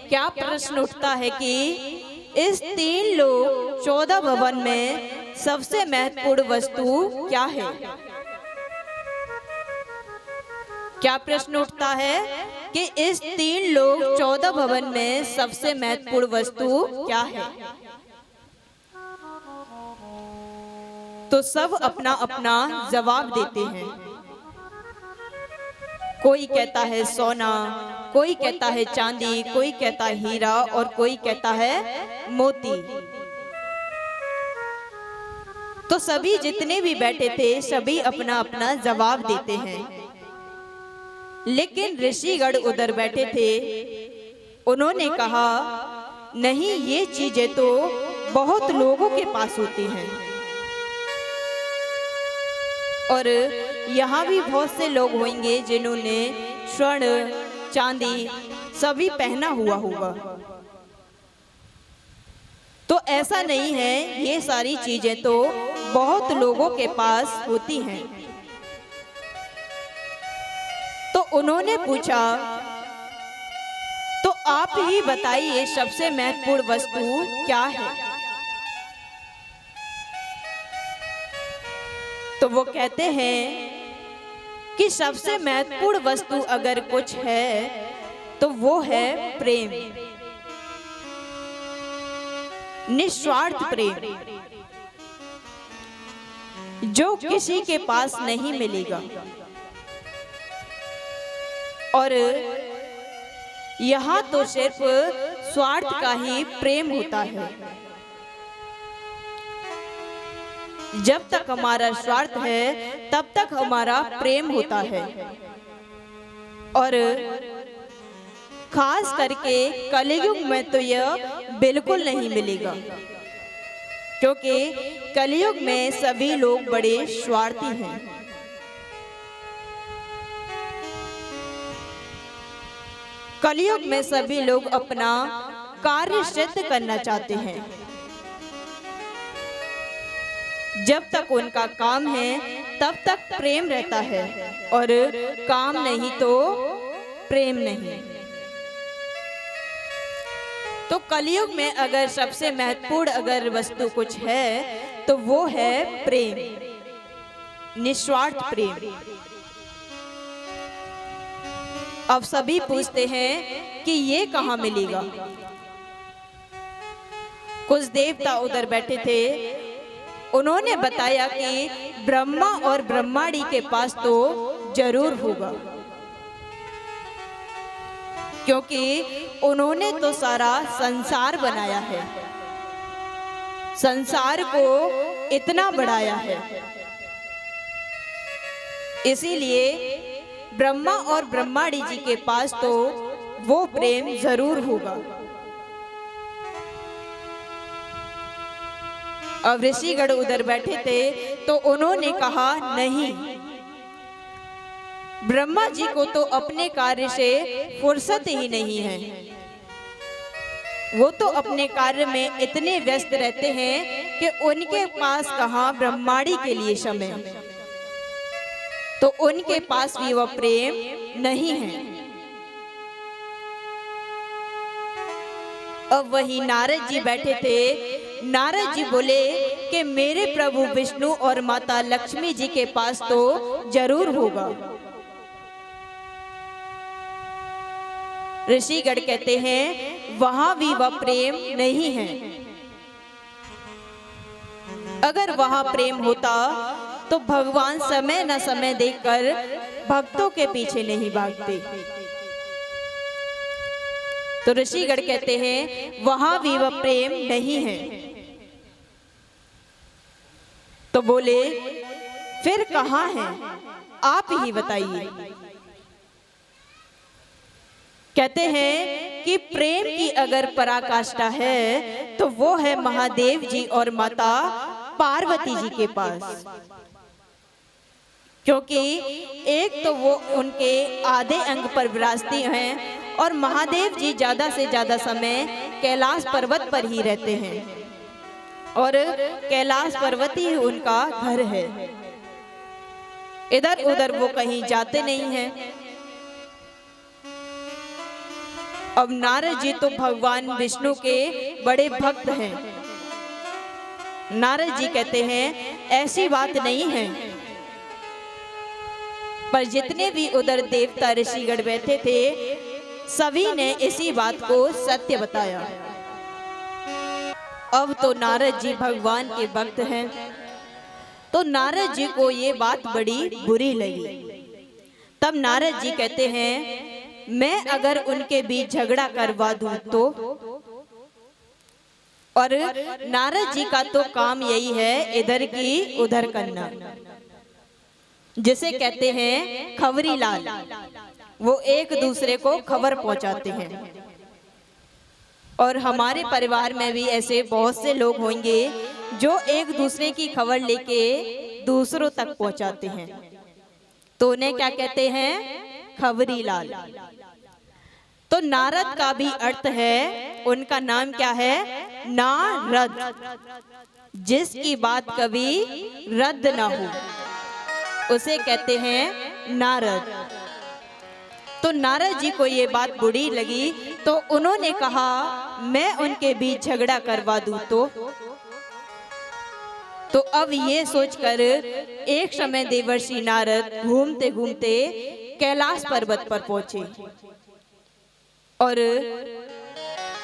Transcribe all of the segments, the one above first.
क्या प्रश्न उठता है कि इस 3 लोक 14 भवन में सबसे महत्वपूर्ण वस्तु क्या है? क्या प्रश्न उठता है कि इस 3 लोक 14 भवन में सबसे महत्वपूर्ण वस्तु क्या है? तो सब अपना अपना जवाब देते हैं। कोई कहता है सोना, कोई कहता है चांदी, कोई कहता है हीरा और कोई कहता है मोती। तो सभी जितने भी बैठे थे सभी अपना अपना जवाब देते हैं। लेकिन ऋषिगण उधर बैठे थे, उन्होंने कहा नहीं, ये चीजें तो बहुत लोगों के पास होती हैं और यहाँ भी बहुत से लोग होंगे जिन्होंने स्वर्ण चांदी सभी पहना हुआ होगा। तो ऐसा नहीं है, ये सारी चीजें तो बहुत लोगों के पास होती हैं। तो उन्होंने पूछा, तो आप ही बताइए सबसे महत्वपूर्ण वस्तु क्या है? तो वो कहते हैं कि सबसे महत्वपूर्ण वस्तु अगर कुछ है तो वो है प्रेम, निस्वार्थ प्रेम, जो किसी के पास नहीं मिलेगा। और यहाँ तो सिर्फ स्वार्थ का ही प्रेम होता है। जब तक हमारा स्वार्थ है तब तक हमारा प्रेम होता है। और खास करके कलयुग में तो यह बिल्कुल नहीं मिलेगा, क्योंकि कलयुग में सभी लोग बड़े स्वार्थी हैं। कलयुग में सभी लोग अपना कार्य सिद्ध करना चाहते हैं। जब तक उनका काम है तब तक प्रेम रहता है और काम नहीं तो प्रेम नहीं। तो कलयुग में अगर सबसे महत्वपूर्ण अगर वस्तु कुछ है तो वो है प्रेम, निस्वार्थ प्रेम। अब सभी पूछते हैं कि ये कहाँ मिलेगा? कुछ देवता उधर बैठे थे, उन्होंने बताया कि ब्रह्मा और ब्रह्माणी के पास तो जरूर होगा, क्योंकि उन्होंने तो सारा संसार बनाया है, संसार को इतना बढ़ाया है। इसीलिए ब्रह्मा और ब्रह्माणी जी के पास तो वो प्रेम जरूर होगा। अब ऋषिगण उधर बैठे थे तो उन्होंने कहा नहीं, ब्रह्मा जी को तो अपने कार्य से फुर्सत ही नहीं है। वो तो अपने कार्य में इतने व्यस्त रहते हैं कि उनके पास कहाँ ब्रह्माणी के लिए समय, तो उनके पास भी वह प्रेम नहीं है। अब वही नारद जी बैठे थे। नारद जी बोले कि मेरे प्रभु विष्णु और माता लक्ष्मी जी के पास तो जरूर होगा। ऋषिगण कहते हैं वहां भी वह प्रेम नहीं है। अगर वहां प्रेम होता तो भगवान समय न समय देखकर भक्तों के पीछे नहीं भागते। तो ऋषिगण कहते हैं वहां भी वह प्रेम नहीं है। तो बोले फिर कहाँ है, आप ही बताइए। कहते हैं कि प्रेम की अगर पराकाष्ठा है तो वो है महादेव जी और माता पार्वती जी के पास, क्योंकि एक तो वो उनके आधे अंग पर विराजती हैं और महादेव जी ज्यादा से ज्यादा समय कैलाश पर्वत पर ही रहते हैं और कैलाश पर्वत ही उनका घर है। इधर उधर वो कहीं जाते नहीं हैं। अब नारद जी तो भगवान विष्णु के बड़े भक्त हैं। नारद जी कहते हैं ऐसी बात नहीं है। पर जितने भी उधर देवता ऋषिगण बैठे थे सभी ने इसी बात को सत्य बताया। अब तो नारद जी भगवान के भक्त हैं, तो नारद जी को ये बात बड़ी बुरी लगी। तब नारद जी कहते हैं मैं अगर उनके बीच झगड़ा करवा दूं तो, और नारद जी का तो काम यही है इधर की उधर करना, जिसे कहते हैं खबरी लाल। वो एक दूसरे को खबर पहुंचाते हैं। और हमारे परिवार में भी ऐसे बहुत से लोग होंगे जो एक दूसरे की खबर लेके दूसरों तक पहुंचाते हैं, तो उन्हें क्या कहते हैं? खबरी लाल। तो नारद का भी अर्थ है, उनका नाम क्या है? नारद, जिसकी बात कभी रद्द ना हो उसे कहते हैं नारद। तो नारद जी को ये बात बुरी लगी, तो उन्होंने कहा मैं उनके बीच झगड़ा करवा दूं तो अब ये सोचकर एक समय देवर्षि नारद घूमते घूमते कैलाश पर्वत पर पहुंचे। और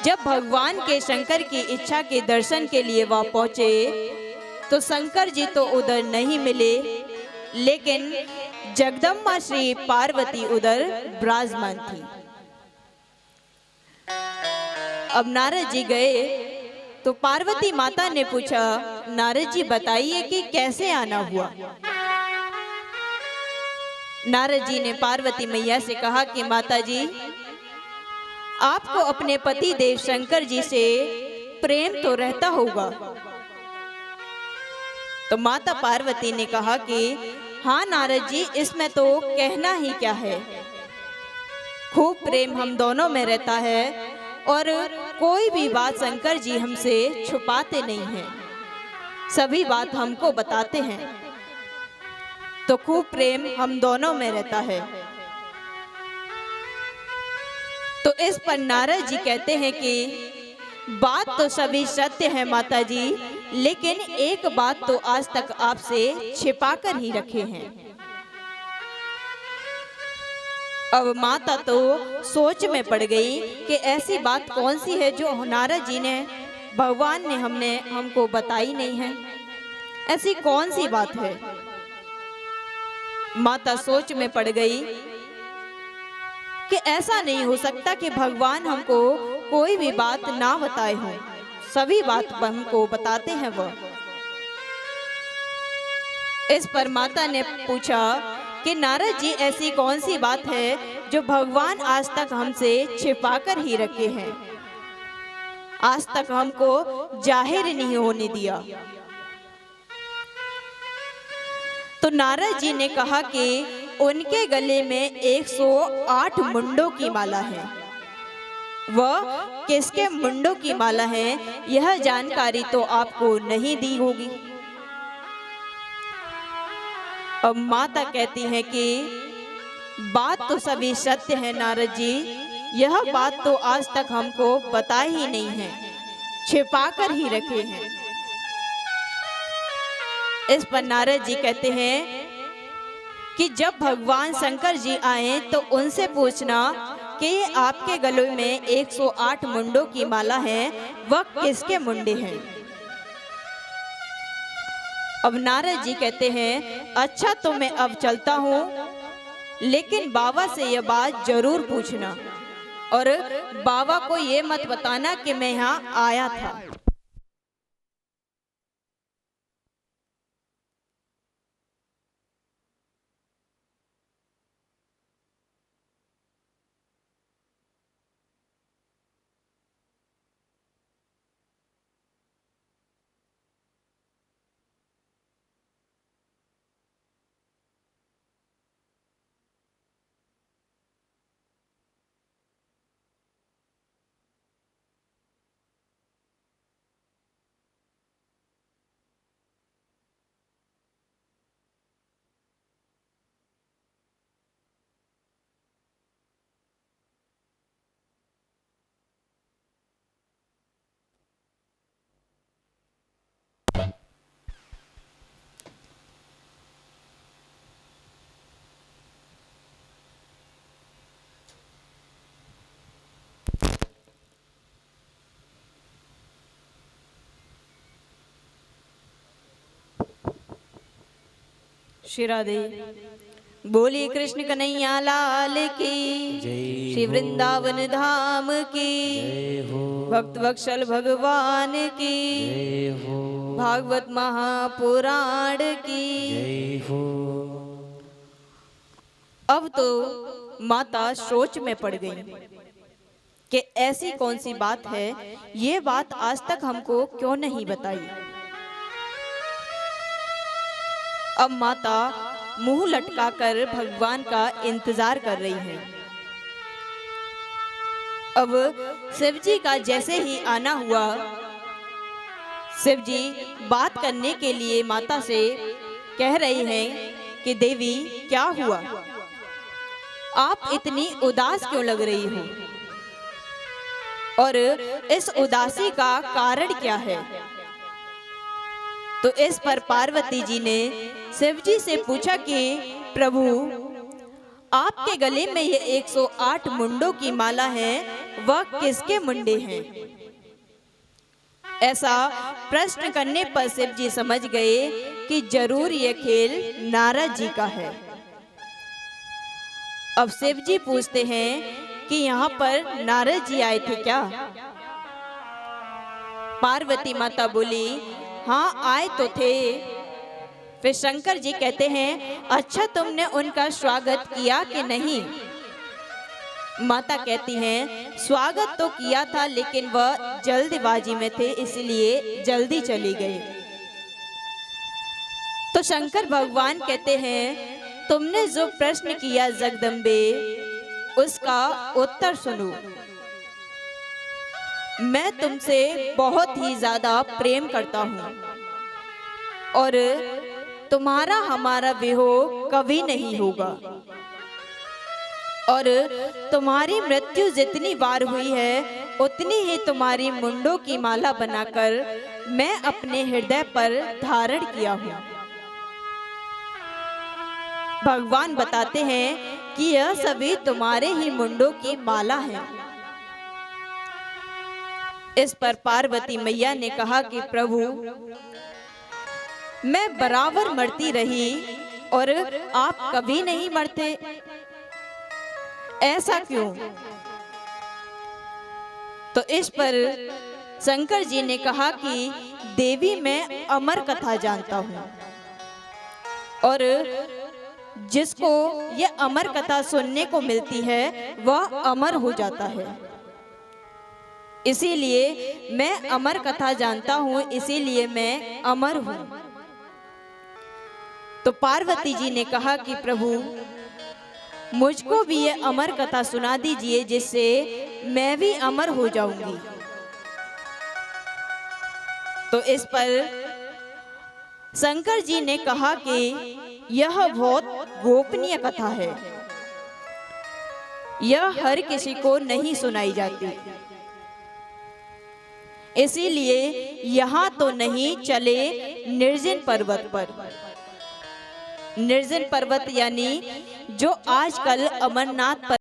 जब भगवान के शंकर की इच्छा के दर्शन के लिए वह पहुंचे तो शंकर जी तो उधर नहीं मिले, लेकिन जगदम्बा श्री पार्वती उधर विराजमान थी। अब नारद जी गए तो पार्वती माता ने पूछा नारद जी बताइए कि कैसे आना हुआ। नारद जी ने पार्वती मैया से कहा कि माता जी आपको अपने पति देव शंकर जी से प्रेम तो रहता होगा। तो माता पार्वती ने कहा कि हाँ नारद जी, इसमें तो कहना ही क्या है, खूब प्रेम हम दोनों में रहता है और कोई भी बात शंकर जी हमसे छुपाते नहीं हैं, सभी बात हमको बताते हैं, तो खूब प्रेम हम दोनों में रहता है। तो इस पर नारद जी कहते हैं कि बात तो सभी सत्य है माता जी, लेकिन एक बात तो आज तक आपसे छिपा कर ही रखे हैं। अब माता तो सोच में पड़ गई कि ऐसी बात कौन सी है जो नारद जी ने भगवान ने हमको बताई नहीं है, ऐसी कौन सी बात है। माता सोच में पड़ गई कि ऐसा नहीं हो सकता कि भगवान हमको कोई भी बात ना बताए हो, सभी बात हमको बताते हैं वह। इस पर माता ने पूछा कि नारद जी ऐसी कौन सी बात है जो भगवान आज तक हमसे छिपा कर ही रखे हैं, आज तक हमको जाहिर नहीं होने दिया। तो नारद जी ने कहा कि उनके गले में 108 मुंडों की माला है। वह किसके मुंडों की माला है यह जानकारी तो आपको नहीं दी होगी। अब माता कहती है कि बात तो सभी सत्य है नारद जी, यह बात तो आज तक हमको पता ही नहीं है, छिपा कर ही रखे हैं। इस पर नारद जी कहते हैं कि जब भगवान शंकर जी आए तो उनसे पूछना कि आपके गले में 108 मुंडों की माला है, वह किसके मुंडे हैं। अब नारद जी कहते हैं अच्छा तो मैं अब चलता हूँ, लेकिन बाबा से यह बात जरूर पूछना और बाबा को ये मत बताना कि मैं यहाँ आया था। श्री राधे। बोली कृष्ण कन्हैया लाल की, श्री वृंदावन धाम की, भक्त वत्सल भगवान की, भागवत महापुराण की। अब तो माता सोच में पड़ गई कि ऐसी कौन सी बात है, ये बात आज तक हमको क्यों नहीं बताई। अब माता मुंह लटकाकर भगवान का इंतजार कर रही हैं। अब शिव जी का जैसे ही आना हुआ, शिव जी बात करने के लिए माता से कह रहे हैं कि देवी क्या हुआ, आप इतनी उदास क्यों लग रही हो और इस उदासी का कारण क्या है। तो इस पर पार्वती जी ने शिव जी से पूछा कि प्रभु, आपके गले में ये 108 मुंडों की माला है, वह किसके मुंडे हैं। ऐसा प्रश्न करने पर शिव जी समझ गए कि जरूर ये खेल नारद जी का है। अब शिव जी पूछते हैं कि यहाँ पर नारद जी आए थे क्या। पार्वती माता बोली, हाँ आए तो थे। फिर शंकर जी कहते हैं, अच्छा तुमने उनका स्वागत किया कि नहीं। माता कहती हैं, स्वागत तो किया था, लेकिन वह जल्दबाजी में थे, इसलिए जल्दी चली गई। तो शंकर भगवान कहते हैं, तुमने जो प्रश्न किया जगदम्बे, उसका उत्तर सुनो। मैं तुमसे बहुत ही ज्यादा प्रेम करता हूँ और तुम्हारा हमारा वियोग कभी नहीं होगा, और तुम्हारी मृत्यु जितनी बार हुई है उतनी ही तुम्हारी मुंडों की माला बनाकर मैं अपने हृदय पर धारण किया हूँ। भगवान बताते हैं कि यह सभी तुम्हारे ही मुंडों की माला है। इस पर पार्वती मैया ने कहा कि प्रभु, मैं बराबर मरती रही और आप कभी नहीं मरते, ऐसा क्यों। तो इस पर शंकर जी ने कहा कि देवी, मैं अमर कथा जानता हूँ और जिसको ये अमर कथा सुनने को मिलती है वह अमर हो जाता है, इसीलिए मैं अमर कथा जानता हूँ, इसीलिए मैं अमर हूँ। तो पार्वती जी ने कहा कि प्रभु, मुझको भी ये अमर कथा सुना दीजिए, जिससे मैं भी अमर हो जाऊंगी। तो इस पर शंकर जी ने कहा कि यह बहुत गोपनीय कथा है, यह हर किसी को नहीं सुनाई जाती, इसीलिए यहाँ तो नहीं, चले निर्जन पर्वत पर। निर्जन पर्वत यानी जो आजकल अमरनाथ पर